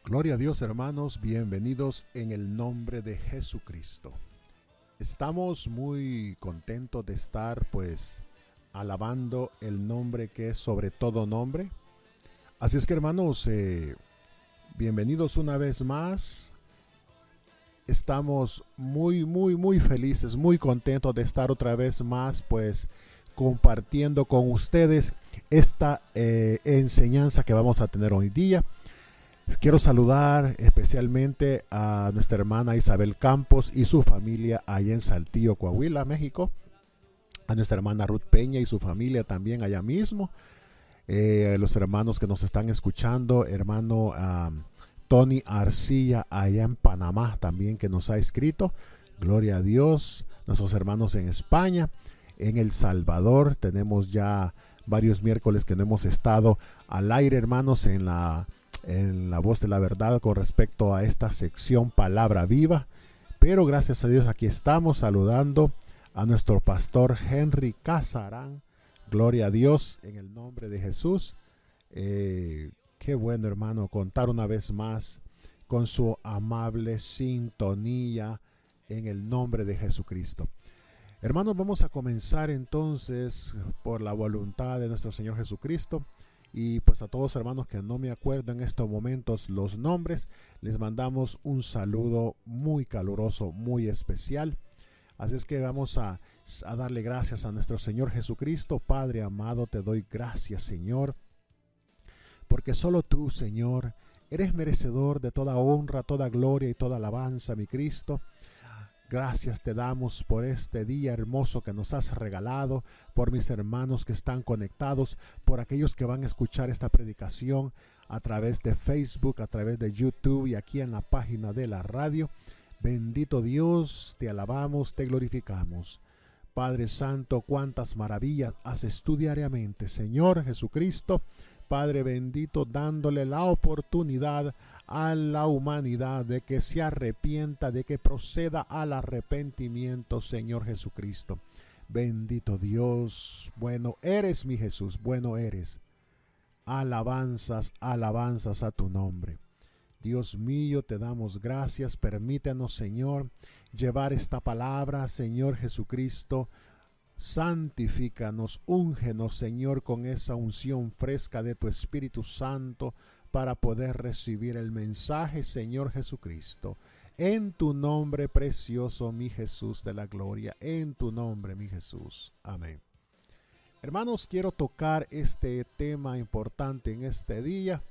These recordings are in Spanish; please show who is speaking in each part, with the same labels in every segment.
Speaker 1: Gloria a Dios, hermanos, bienvenidos en el nombre de Jesucristo. Estamos muy contentos de estar alabando el nombre que es sobre todo nombre. Así es que, hermanos, bienvenidos una vez más. Estamos muy felices, muy contentos de estar otra vez más compartiendo con ustedes esta enseñanza que vamos a tener hoy día. Quiero saludar especialmente a nuestra hermana Isabel Campos y su familia allá en Saltillo, Coahuila, México. A nuestra hermana Ruth Peña y su familia también allá mismo. Los hermanos que nos están escuchando, hermano Tony Arcilla allá en Panamá también que nos ha escrito. Gloria a Dios. Nuestros hermanos en España, en El Salvador. Tenemos ya varios miércoles que no hemos estado al aire, hermanos, en la voz de la verdad con respecto a esta sección Palabra Viva, pero gracias a Dios aquí estamos saludando a nuestro pastor Henry Casarán. Gloria a Dios en el nombre de Jesús. Qué bueno, hermano, contar una vez más con su amable sintonía en el nombre de Jesucristo. Hermanos, vamos a comenzar entonces por la voluntad de nuestro Señor Jesucristo. Y a todos hermanos que no me acuerdo en estos momentos los nombres, les mandamos un saludo muy caluroso, muy especial. Así es que vamos a darle gracias a nuestro Señor Jesucristo. Padre amado, te doy gracias, Señor, porque solo tú, Señor, eres merecedor de toda honra, toda gloria y toda alabanza, mi Cristo. Gracias te damos por este día hermoso que nos has regalado, por mis hermanos que están conectados, por aquellos que van a escuchar esta predicación a través de Facebook, a través de YouTube y aquí en la página de la radio. Bendito Dios, te alabamos, te glorificamos. Padre Santo, cuántas maravillas haces tú diariamente, Señor Jesucristo. Padre bendito, dándole la oportunidad a la humanidad de que se arrepienta, de que proceda al arrepentimiento, Señor Jesucristo. Bendito Dios, bueno eres mi Jesús, bueno eres. Alabanzas, alabanzas a tu nombre. Dios mío, te damos gracias. Permítanos, Señor, llevar esta palabra, Señor Jesucristo. Santifícanos, úngenos, Señor, con esa unción fresca de tu Espíritu Santo para poder recibir el mensaje, Señor Jesucristo. En tu nombre precioso, mi Jesús de la gloria, en tu nombre, mi Jesús. Amén. Hermanos, quiero tocar este tema importante en este día.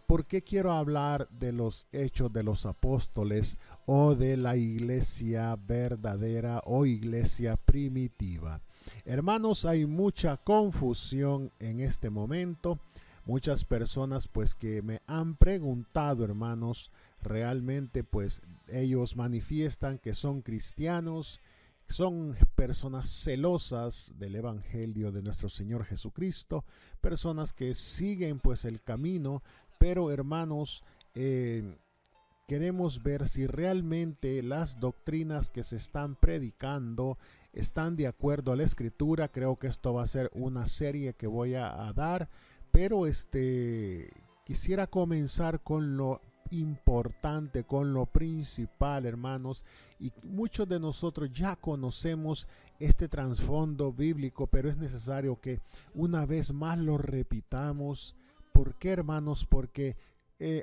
Speaker 1: ¿Por qué quiero hablar de los hechos de los apóstoles o de la iglesia verdadera o iglesia primitiva? Hermanos, hay mucha confusión en este momento. Muchas personas que me han preguntado, hermanos, realmente ellos manifiestan que son cristianos, son personas celosas del evangelio de nuestro Señor Jesucristo, personas que siguen el camino. Pero hermanos, queremos ver si realmente las doctrinas que se están predicando están de acuerdo a la Escritura. Creo que esto va a ser una serie que voy a dar, pero quisiera comenzar con lo importante, con lo principal, hermanos. Y muchos de nosotros ya conocemos este trasfondo bíblico, pero es necesario que una vez más lo repitamos. ¿Por qué, hermanos? Porque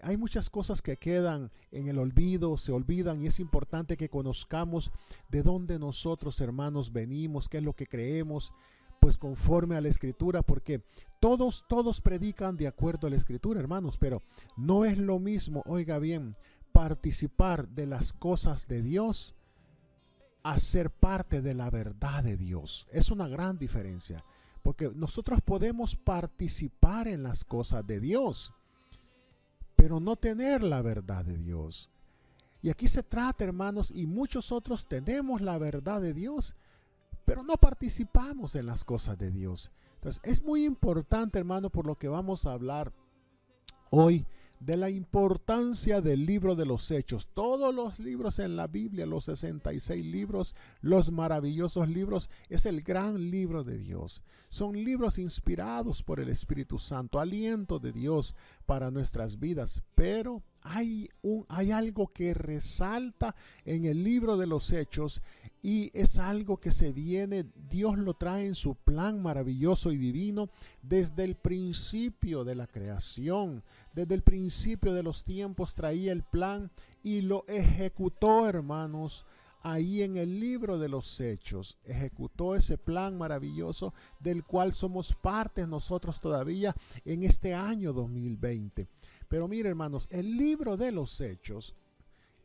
Speaker 1: hay muchas cosas que quedan en el olvido, se olvidan, y es importante que conozcamos de dónde nosotros, hermanos, venimos, qué es lo que creemos, conforme a la Escritura, porque todos predican de acuerdo a la Escritura, hermanos, pero no es lo mismo, oiga bien, participar de las cosas de Dios a ser parte de la verdad de Dios. Es una gran diferencia. Porque nosotros podemos participar en las cosas de Dios, pero no tener la verdad de Dios. Y aquí se trata, hermanos, y muchos otros tenemos la verdad de Dios, pero no participamos en las cosas de Dios. Entonces es muy importante, hermano, por lo que vamos a hablar hoy, de la importancia del libro de los Hechos. Todos los libros en la Biblia, los 66 libros, los maravillosos libros, es el gran libro de Dios. Son libros inspirados por el Espíritu Santo, aliento de Dios para nuestras vidas. Pero hay algo que resalta en el libro de los Hechos, y es algo que Dios lo trae en su plan maravilloso y divino desde el principio de la creación. Desde el principio de los tiempos traía el plan y lo ejecutó, hermanos, ahí en el libro de los Hechos. Ejecutó ese plan maravilloso del cual somos parte nosotros todavía en este año 2020. Pero mire, hermanos, el libro de los Hechos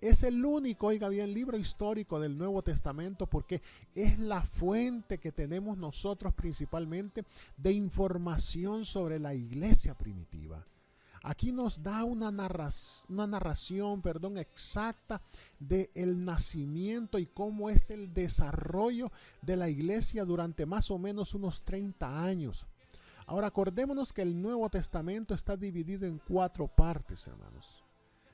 Speaker 1: es el único, oiga bien, libro histórico del Nuevo Testamento, porque es la fuente que tenemos nosotros principalmente de información sobre la iglesia primitiva. Aquí nos da una narración exacta del nacimiento y cómo es el desarrollo de la iglesia durante más o menos unos 30 años. Ahora, acordémonos que el Nuevo Testamento está dividido en 4 partes, hermanos.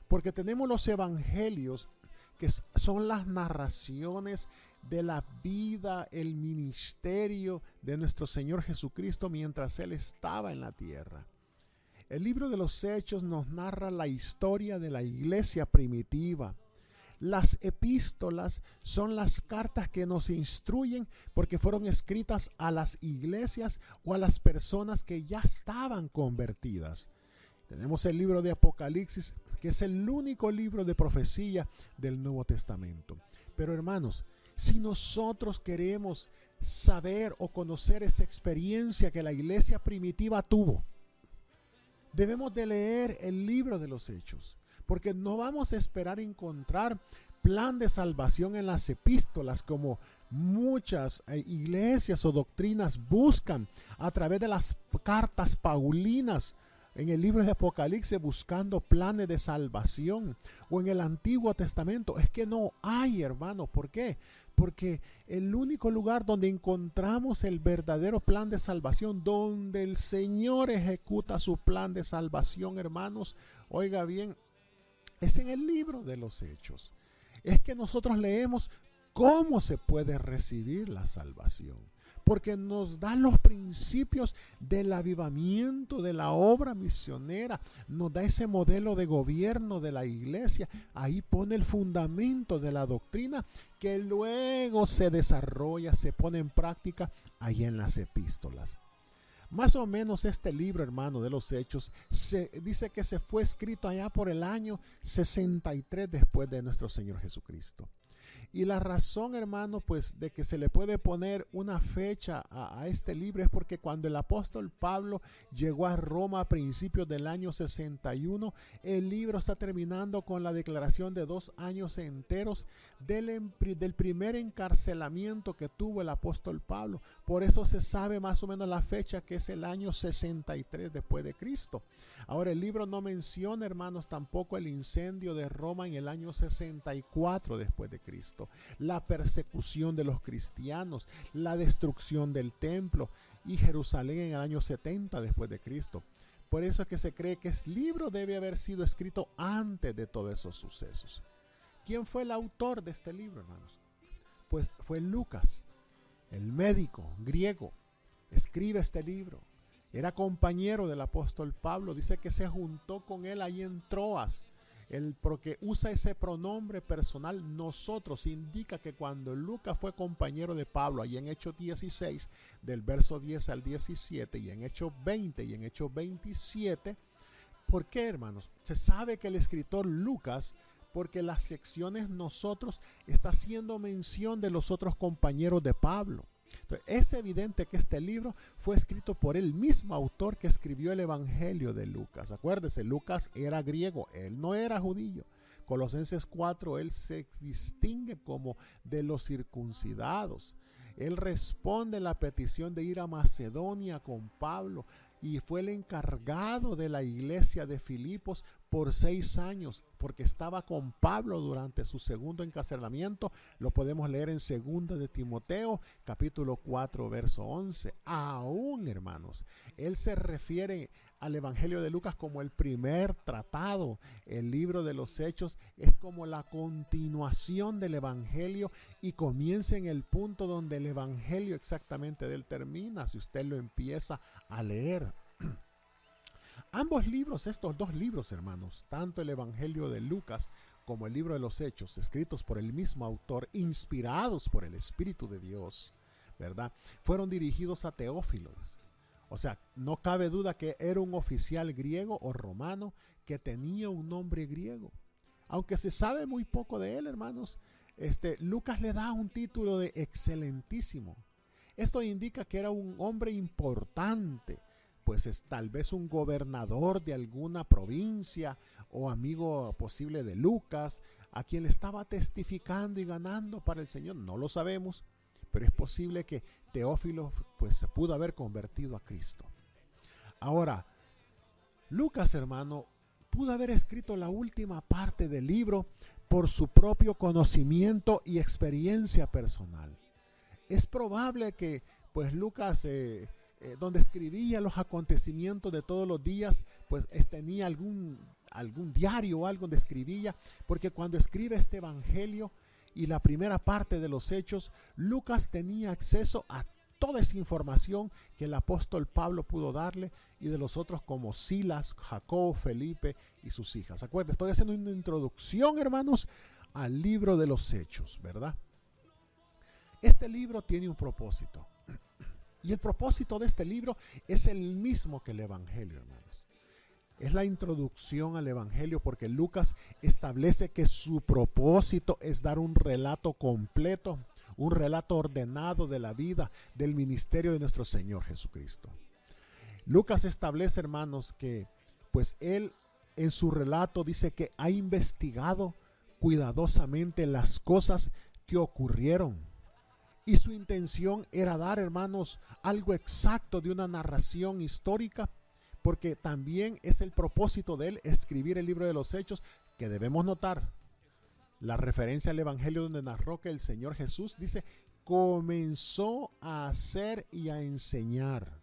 Speaker 1: Porque tenemos los evangelios, que son las narraciones de la vida, el ministerio de nuestro Señor Jesucristo mientras Él estaba en la tierra. El libro de los Hechos nos narra la historia de la iglesia primitiva. Las epístolas son las cartas que nos instruyen porque fueron escritas a las iglesias o a las personas que ya estaban convertidas. Tenemos el libro de Apocalipsis, que es el único libro de profecía del Nuevo Testamento. Pero hermanos, si nosotros queremos saber o conocer esa experiencia que la iglesia primitiva tuvo, debemos de leer el libro de los Hechos, porque no vamos a esperar encontrar plan de salvación en las epístolas como muchas iglesias o doctrinas buscan a través de las cartas paulinas. En el libro de Apocalipsis buscando planes de salvación, o en el Antiguo Testamento. Es que no hay, hermano. ¿Por qué? Porque el único lugar donde encontramos el verdadero plan de salvación, donde el Señor ejecuta su plan de salvación, hermanos, oiga bien, es en el libro de los Hechos. Es que nosotros leemos cómo se puede recibir la salvación, porque nos da los principios del avivamiento, de la obra misionera, nos da ese modelo de gobierno de la iglesia. Ahí pone el fundamento de la doctrina que luego se desarrolla, se pone en práctica ahí en las epístolas. Más o menos este libro, hermano, de los Hechos, se dice que se fue escrito allá por el año 63 después de nuestro Señor Jesucristo. Y la razón, hermano, pues de que se le puede poner una fecha a este libro es porque cuando el apóstol Pablo llegó a Roma a principios del año 61, el libro está terminando con la declaración de 2 años enteros del primer encarcelamiento que tuvo el apóstol Pablo. Por eso se sabe más o menos la fecha, que es el año 63 después de Cristo. Ahora, el libro no menciona, hermanos, tampoco el incendio de Roma en el año 64 después de Cristo, la persecución de los cristianos, la destrucción del templo y Jerusalén en el año 70 después de Cristo. Por eso es que se cree que el libro debe haber sido escrito antes de todos esos sucesos. ¿Quién fue el autor de este libro, hermanos? Pues fue Lucas, el médico griego. Escribe este libro. Era compañero del apóstol Pablo. Dice que se juntó con él ahí en Troas. Porque usa ese pronombre personal nosotros, indica que cuando Lucas fue compañero de Pablo, ahí en Hechos 16, del verso 10 al 17, y en Hechos 20 y en Hechos 27, ¿por qué, hermanos? Se sabe que el escritor Lucas, porque las secciones nosotros, está haciendo mención de los otros compañeros de Pablo. Entonces, es evidente que este libro fue escrito por el mismo autor que escribió el Evangelio de Lucas. Acuérdese, Lucas era griego, él no era judío. Colosenses 4, él se distingue como de los circuncidados. Él responde la petición de ir a Macedonia con Pablo y fue el encargado de la iglesia de Filipos por 6 años, porque estaba con Pablo durante su segundo encarcelamiento. Lo podemos leer en 2 de Timoteo, capítulo 4, verso 11. Aún, hermanos, él se refiere al Evangelio de Lucas como el primer tratado. El libro de los Hechos es como la continuación del Evangelio y comienza en el punto donde el Evangelio exactamente de él termina, si usted lo empieza a leer. Ambos libros, estos dos libros, hermanos, tanto el Evangelio de Lucas como el libro de los Hechos, escritos por el mismo autor, inspirados por el Espíritu de Dios, ¿verdad?, fueron dirigidos a Teófilo. O sea, no cabe duda que era un oficial griego o romano que tenía un nombre griego. Aunque se sabe muy poco de él, hermanos, Lucas le da un título de excelentísimo. Esto indica que era un hombre importante, pues es tal vez un gobernador de alguna provincia o amigo posible de Lucas, a quien le estaba testificando y ganando para el Señor. No lo sabemos, pero es posible que Teófilo pues se pudo haber convertido a Cristo. Ahora, Lucas, hermano, pudo haber escrito la última parte del libro por su propio conocimiento y experiencia personal. Es probable que pues Lucas, donde escribía los acontecimientos de todos los días, pues tenía algún diario o algo donde escribía, porque cuando escribe este evangelio y la primera parte de los hechos, Lucas tenía acceso a toda esa información que el apóstol Pablo pudo darle, y de los otros como Silas, Jacobo, Felipe y sus hijas. Acuérdense, estoy haciendo una introducción, hermanos, al libro de los hechos, ¿verdad? Este libro tiene un propósito. Y el propósito de este libro es el mismo que el Evangelio, hermanos. Es la introducción al Evangelio, porque Lucas establece que su propósito es dar un relato completo, un relato ordenado de la vida, del ministerio de nuestro Señor Jesucristo. Lucas establece, hermanos, que pues él en su relato dice que ha investigado cuidadosamente las cosas que ocurrieron. Y su intención era dar, hermanos, algo exacto de una narración histórica, porque también es el propósito de él escribir el libro de los Hechos, que debemos notar la referencia al Evangelio donde narró que el Señor Jesús, dice, comenzó a hacer y a enseñar.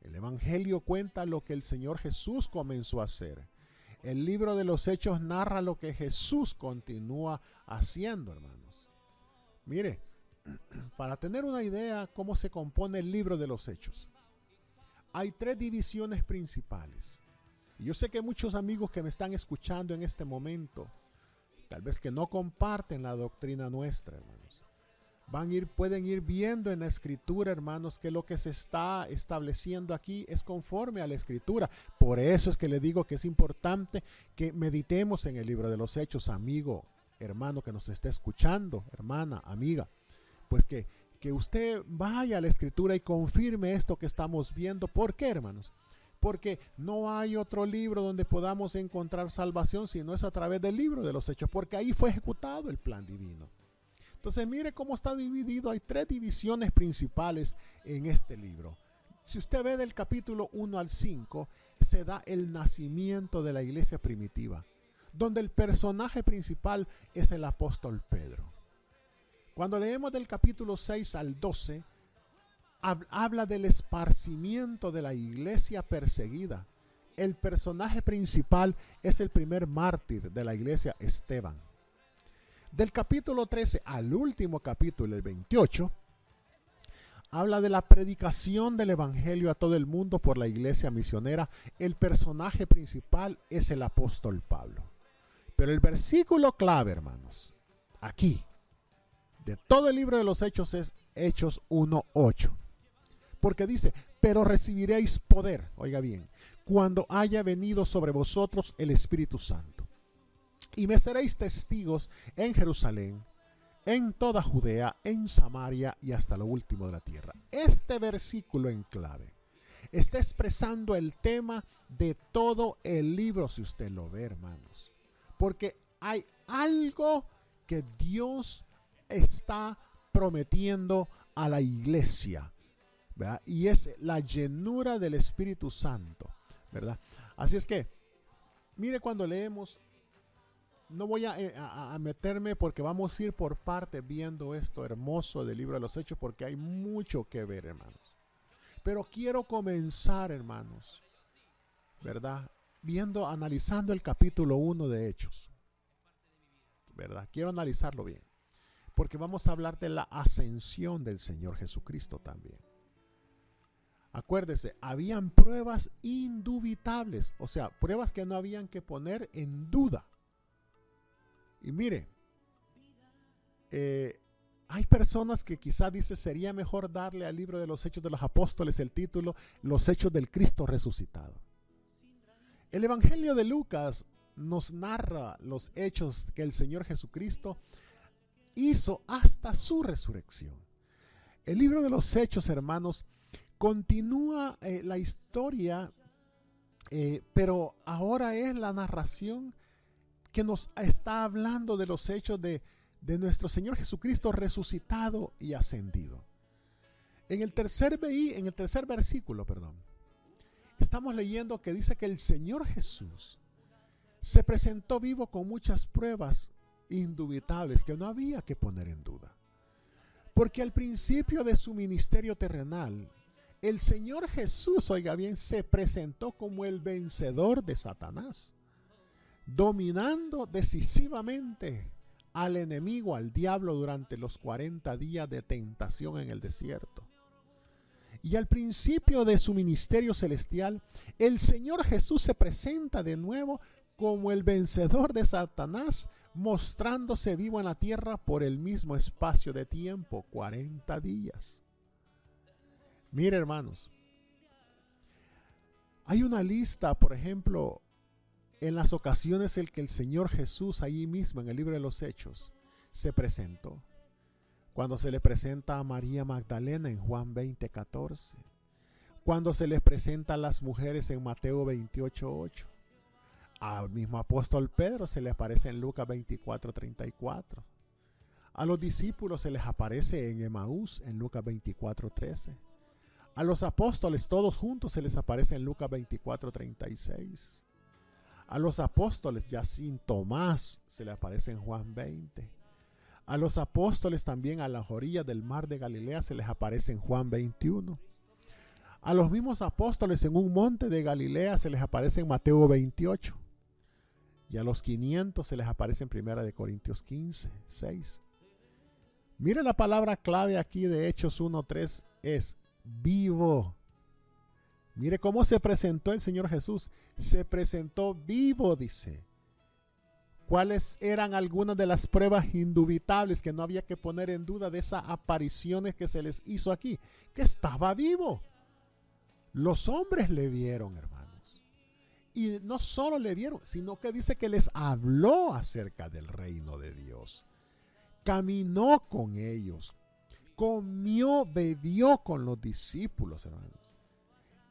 Speaker 1: El Evangelio cuenta lo que el Señor Jesús comenzó a hacer. El libro de los Hechos narra lo que Jesús continúa haciendo, hermanos. Mire, para tener una idea cómo se compone el libro de los Hechos, hay 3 divisiones principales. Y yo sé que muchos amigos que me están escuchando en este momento, tal vez que no comparten la doctrina nuestra, hermanos, pueden ir viendo en la escritura, hermanos, que lo que se está estableciendo aquí es conforme a la escritura. Por eso es que le digo que es importante que meditemos en el libro de los Hechos, amigo, hermano que nos está escuchando, hermana, amiga. Pues que usted vaya a la escritura y confirme esto que estamos viendo. ¿Por qué, hermanos? Porque no hay otro libro donde podamos encontrar salvación si no es a través del libro de los Hechos, porque ahí fue ejecutado el plan divino. Entonces mire cómo está dividido. Hay 3 divisiones principales en este libro. Si usted ve del capítulo 1 al 5, se da el nacimiento de la iglesia primitiva, donde el personaje principal es el apóstol Pedro. Cuando leemos del capítulo 6 al 12, habla del esparcimiento de la iglesia perseguida. El personaje principal es el primer mártir de la iglesia, Esteban. Del capítulo 13 al último capítulo, el 28, habla de la predicación del evangelio a todo el mundo por la iglesia misionera. El personaje principal es el apóstol Pablo. Pero el versículo clave, hermanos, aquí, de todo el libro de los Hechos, es Hechos 1:8. Porque dice, pero recibiréis poder, oiga bien, cuando haya venido sobre vosotros el Espíritu Santo. Y me seréis testigos en Jerusalén, en toda Judea, en Samaria y hasta lo último de la tierra. Este versículo en clave está expresando el tema de todo el libro, si usted lo ve, hermanos. Porque hay algo que Dios está prometiendo a la iglesia, ¿verdad? Y es la llenura del Espíritu Santo, ¿verdad? Así es que Mire, cuando leemos, no voy a meterme porque vamos a ir por partes viendo esto hermoso del libro de los Hechos, porque hay mucho que ver, hermanos. Pero quiero comenzar, hermanos, ¿verdad? Analizando el capítulo 1 de Hechos, ¿verdad? Quiero analizarlo bien, porque vamos a hablar de la ascensión del Señor Jesucristo también. Acuérdese, habían pruebas indubitables, o sea, pruebas que no habían que poner en duda. Y mire, hay personas que quizá dicen sería mejor darle al libro de los Hechos de los Apóstoles el título Los Hechos del Cristo Resucitado. El Evangelio de Lucas nos narra los hechos que el Señor Jesucristo hizo hasta su resurrección. El libro de los Hechos, hermanos, continúa la historia, pero ahora es la narración que nos está hablando de los hechos de nuestro Señor Jesucristo resucitado y ascendido. En el tercer versículo, estamos leyendo que dice que el Señor Jesús se presentó vivo con muchas pruebas indubitables que no había que poner en duda. Porque al principio de su ministerio terrenal, el Señor Jesús, oiga bien, se presentó como el vencedor de Satanás, dominando decisivamente al enemigo, al diablo, durante los 40 días de tentación en el desierto. Y al principio de su ministerio celestial, el Señor Jesús se presenta de nuevo como el vencedor de Satanás, mostrándose vivo en la tierra por el mismo espacio de tiempo, 40 días. Mire, hermanos, hay una lista, por ejemplo, en las ocasiones en que el Señor Jesús allí mismo en el libro de los Hechos se presentó. Cuando se le presenta a María Magdalena en Juan 20:14. Cuando se les presenta a las mujeres en Mateo 28:8. Al mismo apóstol Pedro se le aparece en Lucas 24:34. A los discípulos se les aparece en Emaús en Lucas 24:13. A los apóstoles todos juntos se les aparece en Lucas 24:36. A los apóstoles ya sin Tomás se le aparece en Juan 20. A los apóstoles también a las orillas del mar de Galilea se les aparece en Juan 21. A los mismos apóstoles en un monte de Galilea se les aparece en Mateo 28. Y a los 500 se les aparece en 1 Corintios 15:6. Mire, la palabra clave aquí de Hechos 1:3 es vivo. Mire cómo se presentó el Señor Jesús. Se presentó vivo, dice. ¿Cuáles eran algunas de las pruebas indubitables que no había que poner en duda de esas apariciones que se les hizo aquí? Que estaba vivo. Los hombres le vieron, hermanos. Y no solo le vieron, sino que dice que les habló acerca del reino de Dios. Caminó con ellos. Comió, bebió con los discípulos, hermanos.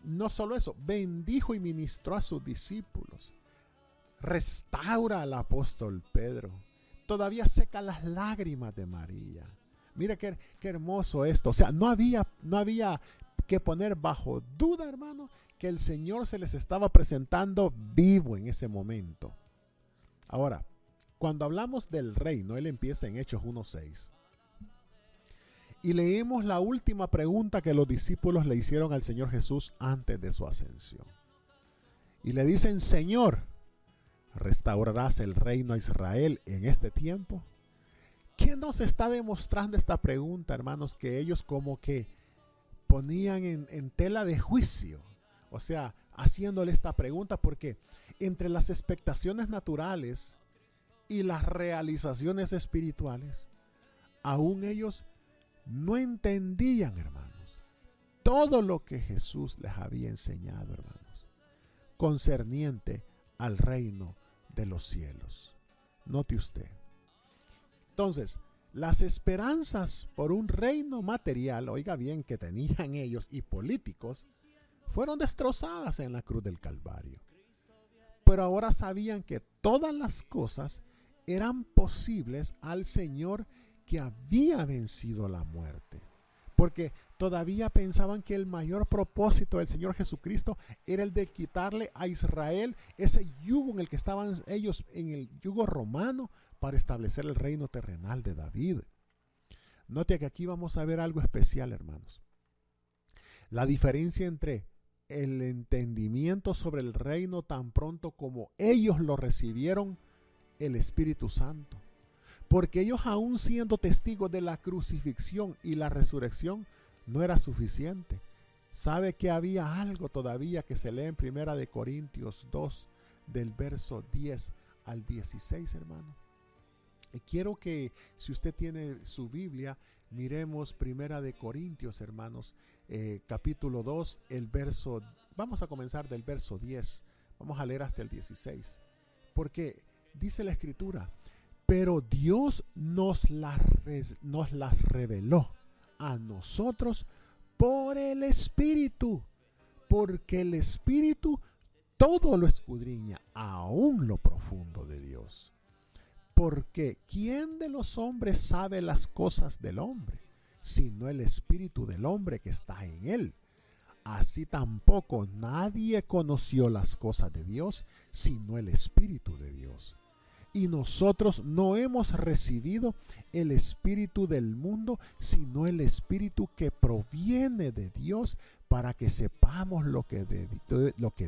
Speaker 1: No solo eso, bendijo y ministró a sus discípulos. Restaura al apóstol Pedro. Todavía seca las lágrimas de María. Mira qué hermoso esto. O sea, no había que poner bajo duda, hermano, que el Señor se les estaba presentando vivo en ese momento. Ahora, cuando hablamos del reino, él empieza en Hechos 1:6. Y leemos la última pregunta que los discípulos le hicieron al Señor Jesús antes de su ascensión. Y le dicen: Señor, ¿restaurarás el reino a Israel en este tiempo? ¿Qué nos está demostrando esta pregunta, hermanos? Que ellos como que ponían en tela de juicio. O sea, haciéndole esta pregunta, porque entre las expectaciones naturales y las realizaciones espirituales, aún ellos no entendían, hermanos, todo lo que Jesús les había enseñado, hermanos, concerniente al reino de los cielos. Note usted. Entonces, las esperanzas por un reino material, oiga bien, que tenían ellos y políticos, fueron destrozadas en la cruz del Calvario. Pero ahora sabían que todas las cosas eran posibles al Señor que había vencido la muerte. porque todavía pensaban que el mayor propósito del Señor Jesucristo era el de quitarle a Israel ese yugo en el que estaban ellos, en el yugo romano, para establecer el reino terrenal de David. Note que aquí vamos a ver algo especial, hermanos. La diferencia entre el entendimiento sobre el reino tan pronto como ellos lo recibieron, el Espíritu Santo. Porque ellos, aún siendo testigos de la crucifixión y la resurrección, no era suficiente. Sabe que había algo todavía que se lee en Primera de Corintios 2, del verso 10 al 16, hermano. Y quiero que, si usted tiene su Biblia, miremos Primera de Corintios, hermanos, capítulo 2, el verso, vamos a comenzar del verso 10, vamos a leer hasta el 16, porque dice la Escritura: pero Dios nos las reveló a nosotros por el Espíritu, porque el Espíritu todo lo escudriña, aún lo profundo de Dios. Porque ¿quién de los hombres sabe las cosas del hombre, sino el espíritu del hombre que está en él? Así tampoco nadie conoció las cosas de Dios, sino el Espíritu de Dios. Y nosotros no hemos recibido el espíritu del mundo, sino el Espíritu que proviene de Dios, para que sepamos lo que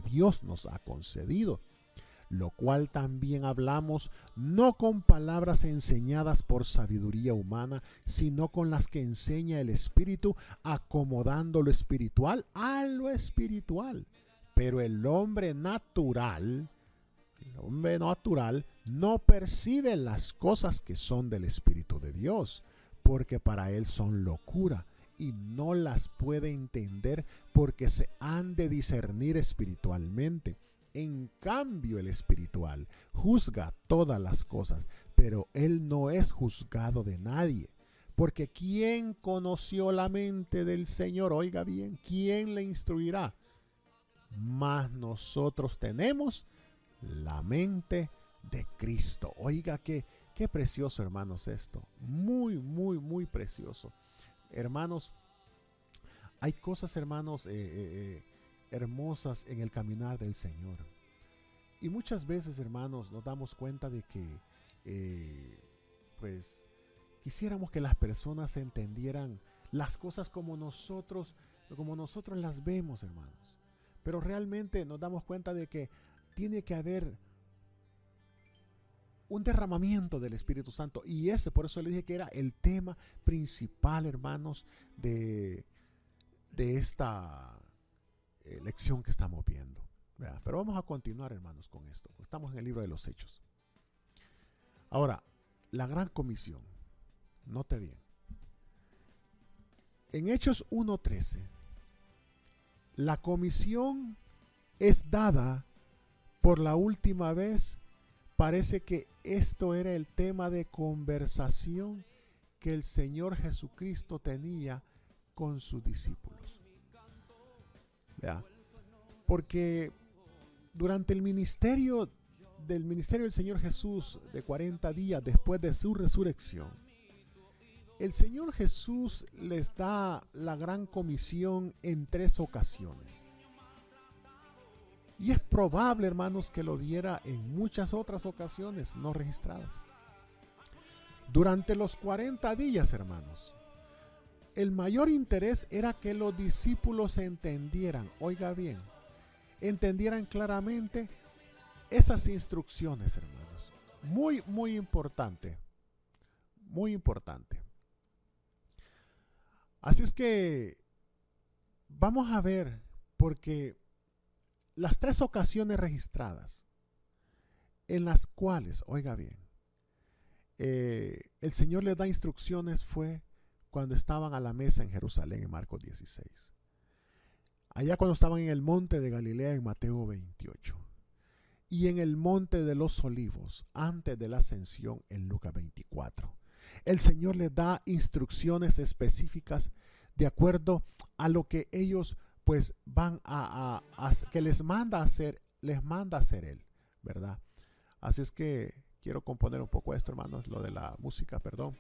Speaker 1: Dios nos ha concedido. Lo cual también hablamos, no con palabras enseñadas por sabiduría humana, sino con las que enseña el Espíritu, acomodando lo espiritual a lo espiritual. Pero el hombre natural no percibe las cosas que son del Espíritu de Dios, porque para él son locura, y no las puede entender, porque se han de discernir espiritualmente. En cambio, el espiritual juzga todas las cosas, pero él no es juzgado de nadie. Porque ¿quién conoció la mente del Señor? Oiga bien, ¿quién le instruirá? Mas nosotros tenemos la mente de Cristo. Oiga, qué precioso, hermanos, esto. Muy, muy, muy precioso. Hermanos, hay cosas, hermanos, hermosas en el caminar del Señor. Y muchas veces, hermanos, nos damos cuenta de que pues quisiéramos que las personas entendieran las cosas como nosotros las vemos, hermanos. Pero realmente nos damos cuenta de que tiene que haber un derramamiento del Espíritu Santo. Y por eso le dije que era el tema principal, hermanos, de esta lección que estamos viendo. Pero vamos a continuar, hermanos, con esto. Estamos en el libro de los Hechos. Ahora, la gran comisión. Note bien. En Hechos 1:13, la comisión es dada por la última vez. Parece que esto era el tema de conversación que el Señor Jesucristo tenía con sus discípulos. Porque durante el ministerio del Señor Jesús de 40 días después de su resurrección, el Señor Jesús les da la gran comisión en 3 ocasiones. Y es probable, hermanos, que lo diera en muchas otras ocasiones no registradas. Durante los 40 días, hermanos, el mayor interés era que los discípulos entendieran, oiga bien, entendieran claramente esas instrucciones, hermanos. Muy, muy importante. Muy importante. Así es que vamos a ver, porque las 3 ocasiones registradas en las cuales, oiga bien, el Señor les da instrucciones fue cuando estaban a la mesa en Jerusalén en Marcos 16. Allá cuando estaban en el monte de Galilea en Mateo 28. Y en el monte de los Olivos antes de la ascensión en Lucas 24. El Señor les da instrucciones específicas de acuerdo a lo que ellos pues van que les manda a hacer Él, ¿verdad? Así es que quiero componer un poco esto, hermanos, lo de la música, perdón.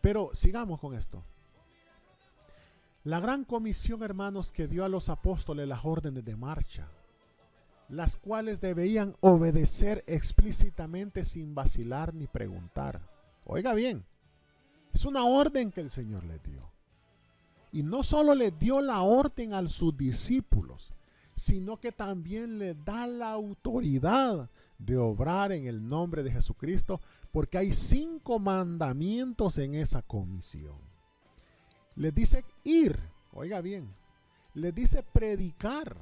Speaker 1: Pero sigamos con esto. La gran comisión, hermanos, que dio a los apóstoles las órdenes de marcha, las cuales debían obedecer explícitamente sin vacilar ni preguntar. Oiga bien, es una orden que el Señor les dio. Y no solo les dio la orden a sus discípulos, sino que también les da la autoridad de obrar en el nombre de Jesucristo, porque hay 5 mandamientos en esa comisión. Les dice ir, oiga bien, les dice predicar,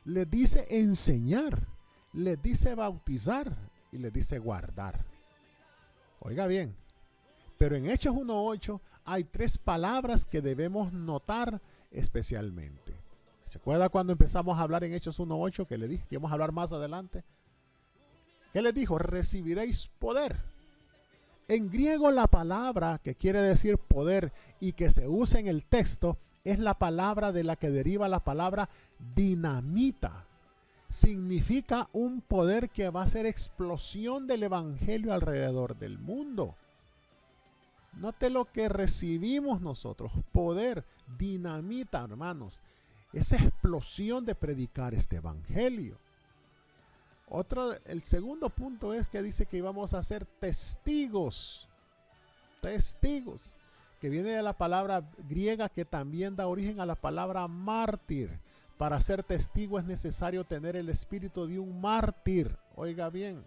Speaker 1: les dice enseñar, les dice bautizar y les dice guardar. Oiga bien, pero en Hechos 1:8 hay 3 palabras que debemos notar especialmente. ¿Se acuerda cuando empezamos a hablar en Hechos 1:8 que le dije que íbamos a hablar más adelante? ¿Qué les dijo? Recibiréis poder. En griego la palabra que quiere decir poder y que se usa en el texto es la palabra de la que deriva la palabra dinamita. Significa un poder que va a ser explosión del evangelio alrededor del mundo. Note lo que recibimos nosotros, poder, dinamita, hermanos. Esa explosión de predicar este evangelio. El segundo punto es que dice que íbamos a ser testigos, que viene de la palabra griega que también da origen a la palabra mártir. Para ser testigo es necesario tener el espíritu de un mártir, oiga bien,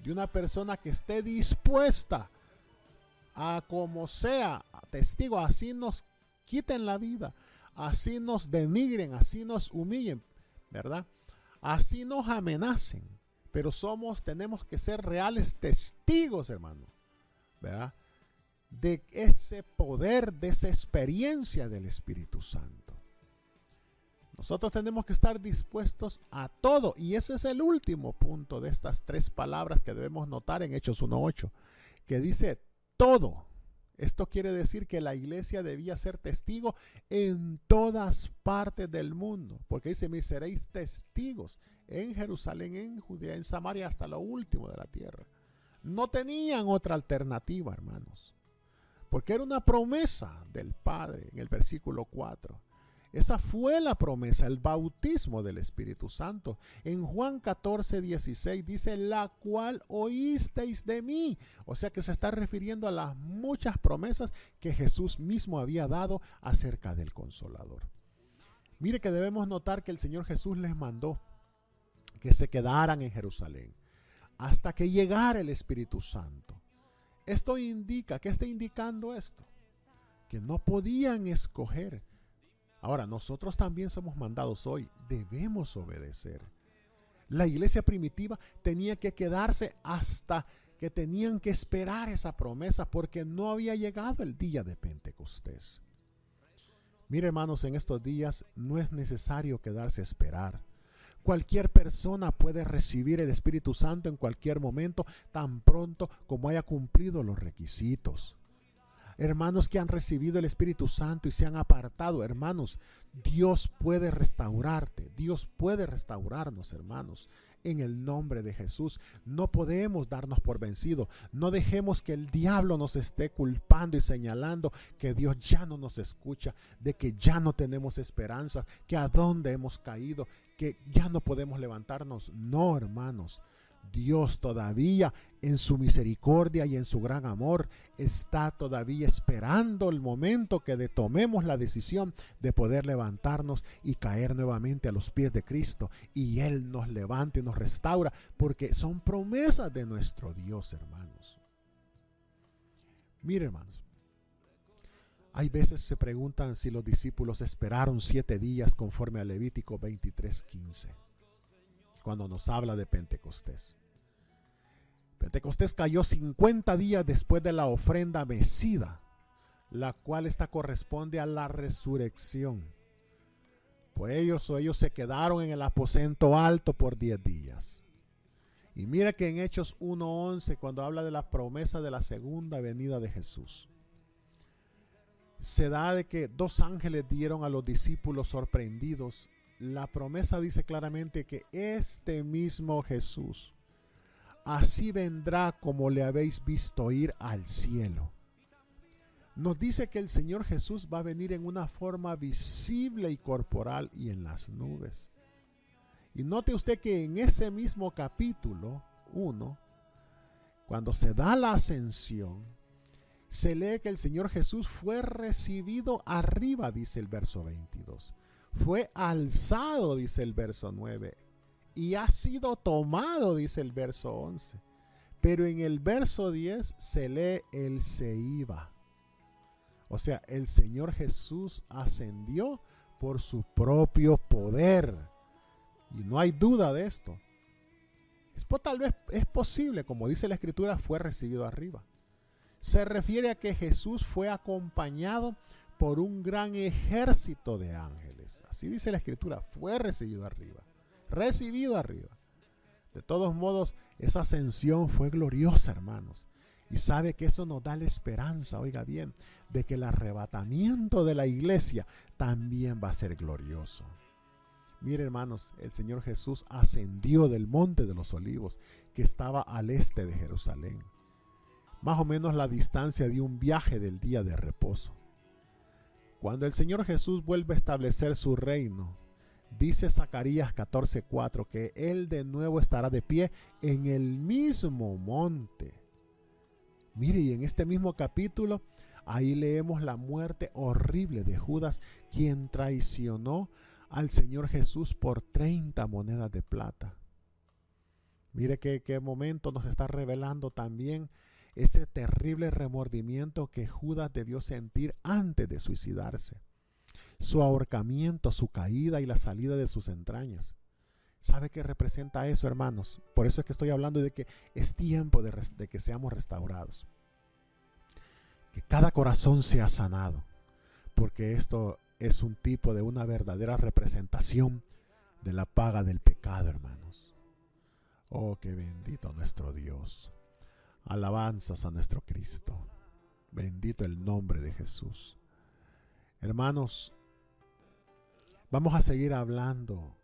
Speaker 1: de una persona que esté dispuesta a como sea, testigo, así nos quiten la vida, así nos denigren, así nos humillen, ¿verdad? Así nos amenacen, pero tenemos que ser reales testigos, hermano, ¿verdad? De ese poder, de esa experiencia del Espíritu Santo. Nosotros tenemos que estar dispuestos a todo, y ese es el último punto de estas 3 palabras que debemos notar en Hechos 1:8, que dice todo. Esto quiere decir que la iglesia debía ser testigo en todas partes del mundo, porque dice, me seréis testigos en Jerusalén, en Judea, en Samaria, hasta lo último de la tierra. No tenían otra alternativa, hermanos, porque era una promesa del Padre en el versículo 4. Esa fue la promesa, el bautismo del Espíritu Santo. En Juan 14:16 dice, la cual oísteis de mí. O sea que se está refiriendo a las muchas promesas que Jesús mismo había dado acerca del Consolador. Mire que debemos notar que el Señor Jesús les mandó que se quedaran en Jerusalén hasta que llegara el Espíritu Santo. Esto indica, ¿qué está indicando esto? Que no podían escoger. Ahora, nosotros también somos mandados hoy, debemos obedecer. La iglesia primitiva tenía que quedarse hasta que tenían que esperar esa promesa porque no había llegado el día de Pentecostés. Mire, hermanos, en estos días no es necesario quedarse a esperar. Cualquier persona puede recibir el Espíritu Santo en cualquier momento, tan pronto como haya cumplido los requisitos. Hermanos que han recibido el Espíritu Santo y se han apartado, hermanos, Dios puede restaurarte, Dios puede restaurarnos, hermanos, en el nombre de Jesús. No podemos darnos por vencidos. No dejemos que el diablo nos esté culpando y señalando que Dios ya no nos escucha, de que ya no tenemos esperanza, que a dónde hemos caído, que ya no podemos levantarnos. No, hermanos. Dios todavía en su misericordia y en su gran amor está todavía esperando el momento que tomemos la decisión de poder levantarnos y caer nuevamente a los pies de Cristo, y Él nos levanta y nos restaura, porque son promesas de nuestro Dios, hermanos. Mire, hermanos, hay veces se preguntan si los discípulos esperaron 7 días conforme a Levítico 23:15. Cuando nos habla de Pentecostés. Pentecostés cayó 50 días después de la ofrenda mecida, la cual corresponde a la resurrección. Pues ellos se quedaron en el aposento alto por 10 días. Y mira que en Hechos 1:11, cuando habla de la promesa de la segunda venida de Jesús, se da de que 2 ángeles dieron a los discípulos sorprendidos. La promesa dice claramente que este mismo Jesús así vendrá como le habéis visto ir al cielo. nos dice que el Señor Jesús va a venir en una forma visible y corporal y en las nubes. Y note usted que en ese mismo capítulo 1, cuando se da la ascensión, se lee que el Señor Jesús fue recibido arriba, dice el verso 22. Fue alzado, dice el verso 9. Y ha sido tomado, dice el verso 11. Pero en el verso 10 se lee él se iba. O sea, el Señor Jesús ascendió por su propio poder. Y no hay duda de esto. Tal vez es posible, como dice la Escritura, fue recibido arriba. Se refiere a que Jesús fue acompañado por un gran ejército de ángeles. Así dice la Escritura, fue recibido arriba. Recibido arriba. De todos modos, esa ascensión fue gloriosa, hermanos. Y sabe que eso nos da la esperanza, oiga bien, de que el arrebatamiento de la iglesia también va a ser glorioso. Mire, hermanos, el Señor Jesús ascendió del Monte de los Olivos, que estaba al este de Jerusalén. Más o menos la distancia de un viaje del día de reposo. Cuando el Señor Jesús vuelve a establecer su reino, dice Zacarías 14:4 que Él de nuevo estará de pie en el mismo monte. Mire, y en este mismo capítulo, ahí leemos la muerte horrible de Judas, quien traicionó al Señor Jesús por 30 monedas de plata. Mire qué momento nos está revelando también ese terrible remordimiento que Judas debió sentir antes de suicidarse. Su ahorcamiento, su caída y la salida de sus entrañas. ¿Sabe qué representa eso, hermanos? Por eso es que estoy hablando de que es tiempo de que seamos restaurados. Que cada corazón sea sanado. Porque esto es un tipo de una verdadera representación de la paga del pecado, hermanos. Oh, qué bendito nuestro Dios. Alabanzas a nuestro Cristo. Bendito el nombre de Jesús. Hermanos, vamos a seguir hablando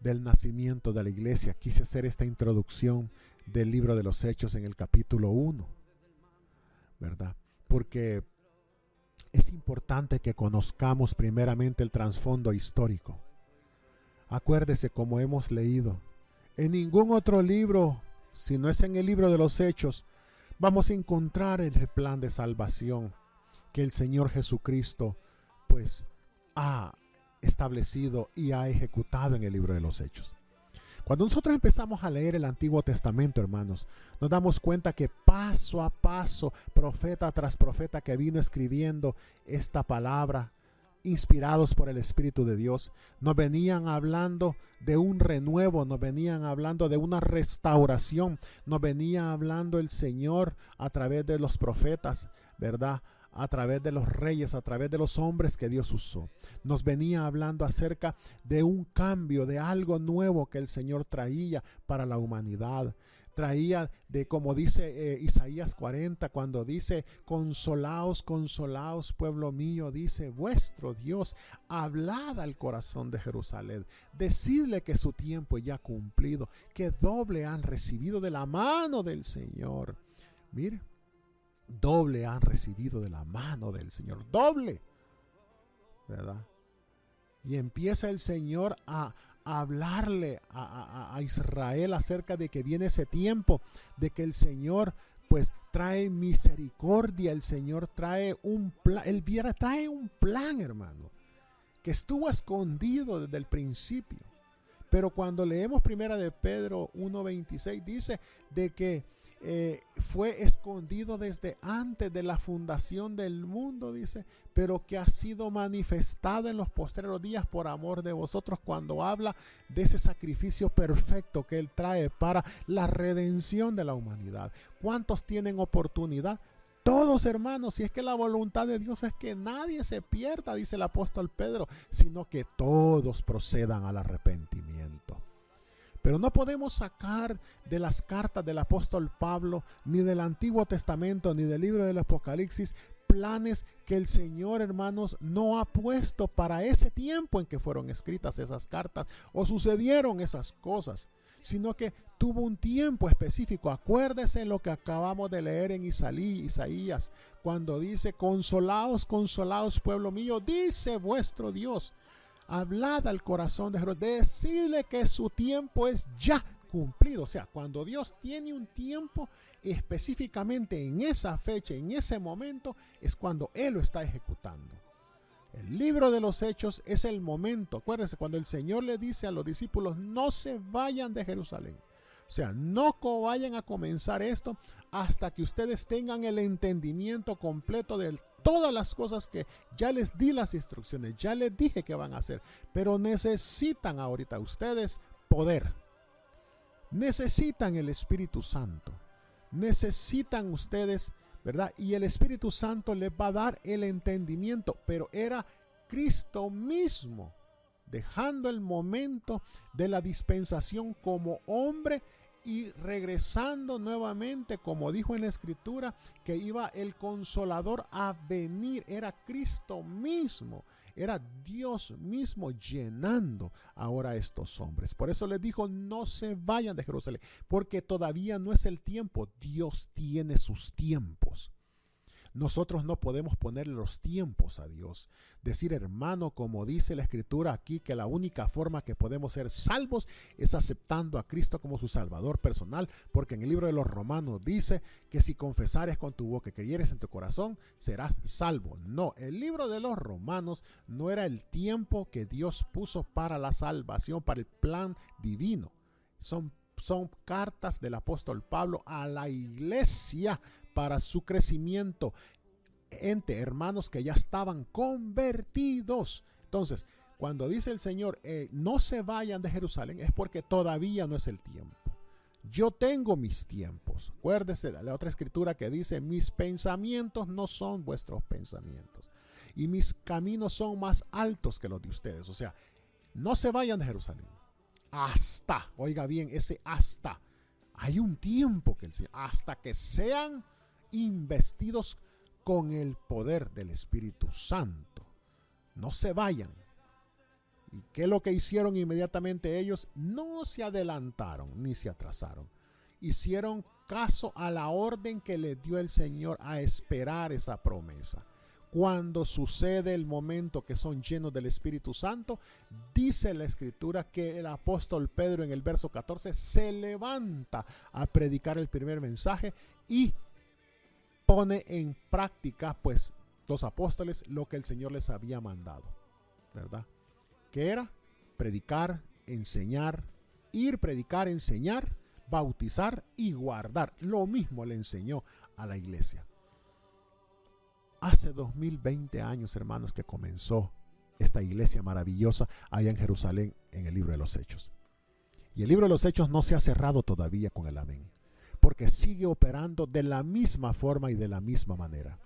Speaker 1: del nacimiento de la iglesia. Quise hacer esta introducción del libro de los Hechos en el capítulo 1, ¿verdad? Porque es importante que conozcamos primeramente el trasfondo histórico. Acuérdese, como hemos leído, en ningún otro libro, si no es en el libro de los Hechos, vamos a encontrar el plan de salvación que el Señor Jesucristo pues ha establecido y ha ejecutado en el libro de los Hechos. Cuando nosotros empezamos a leer el Antiguo Testamento, hermanos, nos damos cuenta que paso a paso, profeta tras profeta que vino escribiendo esta palabra, inspirados por el Espíritu de Dios, nos venían hablando de un renuevo, nos venían hablando de una restauración, nos venía hablando el Señor a través de los profetas, ¿verdad? A través de los reyes, a través de los hombres que Dios usó. Nos venía hablando acerca de un cambio, de algo nuevo que el Señor traía para la humanidad. Traía de, como dice Isaías 40, cuando dice, consolaos, consolaos, pueblo mío, dice vuestro Dios, hablad al corazón de Jerusalén, decidle que su tiempo ya cumplido, que doble han recibido de la mano del Señor. Mire, doble han recibido de la mano del Señor, doble, ¿verdad? Y empieza el Señor a hablarle a Israel acerca de que viene ese tiempo, de que el Señor pues trae misericordia, el Señor trae un plan, trae un plan, hermano, que estuvo escondido desde el principio. Pero cuando leemos primera de Pedro 1:26 dice de que fue escondido desde antes de la fundación del mundo, dice, pero que ha sido manifestado en los postreros días por amor de vosotros, cuando habla de ese sacrificio perfecto que Él trae para la redención de la humanidad. ¿Cuántos tienen oportunidad? Todos, hermanos. Si es que la voluntad de Dios es que nadie se pierda, dice el apóstol Pedro, sino que todos procedan al arrepentimiento. Pero no podemos sacar de las cartas del apóstol Pablo, ni del Antiguo Testamento, ni del libro del Apocalipsis, planes que el Señor, hermanos, no ha puesto para ese tiempo en que fueron escritas esas cartas o sucedieron esas cosas, sino que tuvo un tiempo específico. Acuérdese lo que acabamos de leer en Isaías, cuando dice: consolaos, consolaos, pueblo mío, dice vuestro Dios. Hablad al corazón de Jehová, decidle que su tiempo es ya cumplido. O sea, cuando Dios tiene un tiempo específicamente en esa fecha, en ese momento, es cuando Él lo está ejecutando. El libro de los Hechos es el momento. Acuérdense, cuando el Señor le dice a los discípulos: no se vayan de Jerusalén. O sea, no vayan a comenzar esto hasta que ustedes tengan el entendimiento completo de todas las cosas que ya les di las instrucciones, ya les dije que van a hacer. Pero necesitan ahorita ustedes poder. Necesitan el Espíritu Santo. Necesitan ustedes, ¿verdad? Y el Espíritu Santo les va a dar el entendimiento. Pero era Cristo mismo, dejando el momento de la dispensación como hombre y regresando nuevamente, como dijo en la Escritura, que iba el Consolador a venir. Era Cristo mismo, era Dios mismo llenando ahora a estos hombres. Por eso les dijo: no se vayan de Jerusalén, porque todavía no es el tiempo. Dios tiene sus tiempos. Nosotros no podemos ponerle los tiempos a Dios. Decir, hermano, como dice la Escritura aquí, que la única forma que podemos ser salvos es aceptando a Cristo como su Salvador personal, porque en el libro de los Romanos dice que si confesares con tu boca y creyeres en tu corazón, serás salvo. No, el libro de los Romanos no era el tiempo que Dios puso para la salvación, para el plan divino. Son cartas del apóstol Pablo a la iglesia para su crecimiento entre hermanos que ya estaban convertidos. Entonces, cuando dice el Señor, no se vayan de Jerusalén, es porque todavía no es el tiempo. Yo tengo mis tiempos. Acuérdese de la otra escritura que dice: mis pensamientos no son vuestros pensamientos, y mis caminos son más altos que los de ustedes. O sea, no se vayan de Jerusalén. Hasta, oiga bien, ese hasta. Hay un tiempo que el Señor, hasta que sean investidos con el poder del Espíritu Santo. No se vayan. ¿Y qué es lo que hicieron inmediatamente ellos? No se adelantaron ni se atrasaron. Hicieron caso a la orden que les dio el Señor a esperar esa promesa. Cuando sucede el momento que son llenos del Espíritu Santo, dice la Escritura que el apóstol Pedro en el verso 14 se levanta a predicar el primer mensaje y pone en práctica, pues, los apóstoles lo que el Señor les había mandado, ¿verdad? Que era predicar, enseñar, ir, predicar, enseñar, bautizar y guardar. Lo mismo le enseñó a la iglesia. Hace 2020 años, hermanos, que comenzó esta iglesia maravillosa allá en Jerusalén, en el libro de los Hechos. Y el libro de los Hechos no se ha cerrado todavía con el amén, porque sigue operando de la misma forma y de la misma manera.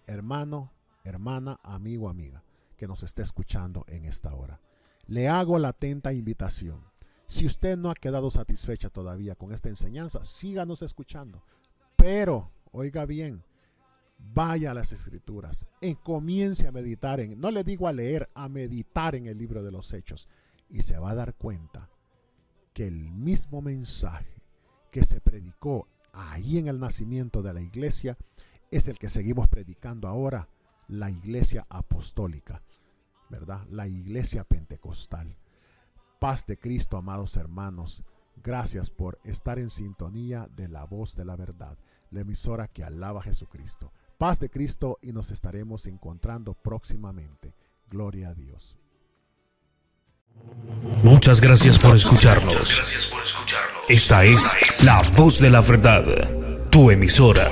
Speaker 1: Hermano, hermana, amigo, amiga, que nos esté escuchando en esta hora, le hago la atenta invitación. Si usted no ha quedado satisfecha todavía con esta enseñanza, síganos escuchando. Pero, oiga bien, vaya a las Escrituras, comience a meditar no le digo a leer, a meditar en el libro de los Hechos, y se va a dar cuenta que el mismo mensaje que se predicó ahí en el nacimiento de la iglesia es el que seguimos predicando ahora, la iglesia apostólica, ¿verdad? La iglesia pentecostal. Paz de Cristo, amados hermanos. Gracias por estar en sintonía de la voz de la verdad, la emisora que alaba a Jesucristo. Paz de Cristo, y nos estaremos encontrando próximamente. Gloria a Dios.
Speaker 2: Muchas gracias por escucharnos. Esta es la voz de la verdad, tu emisora.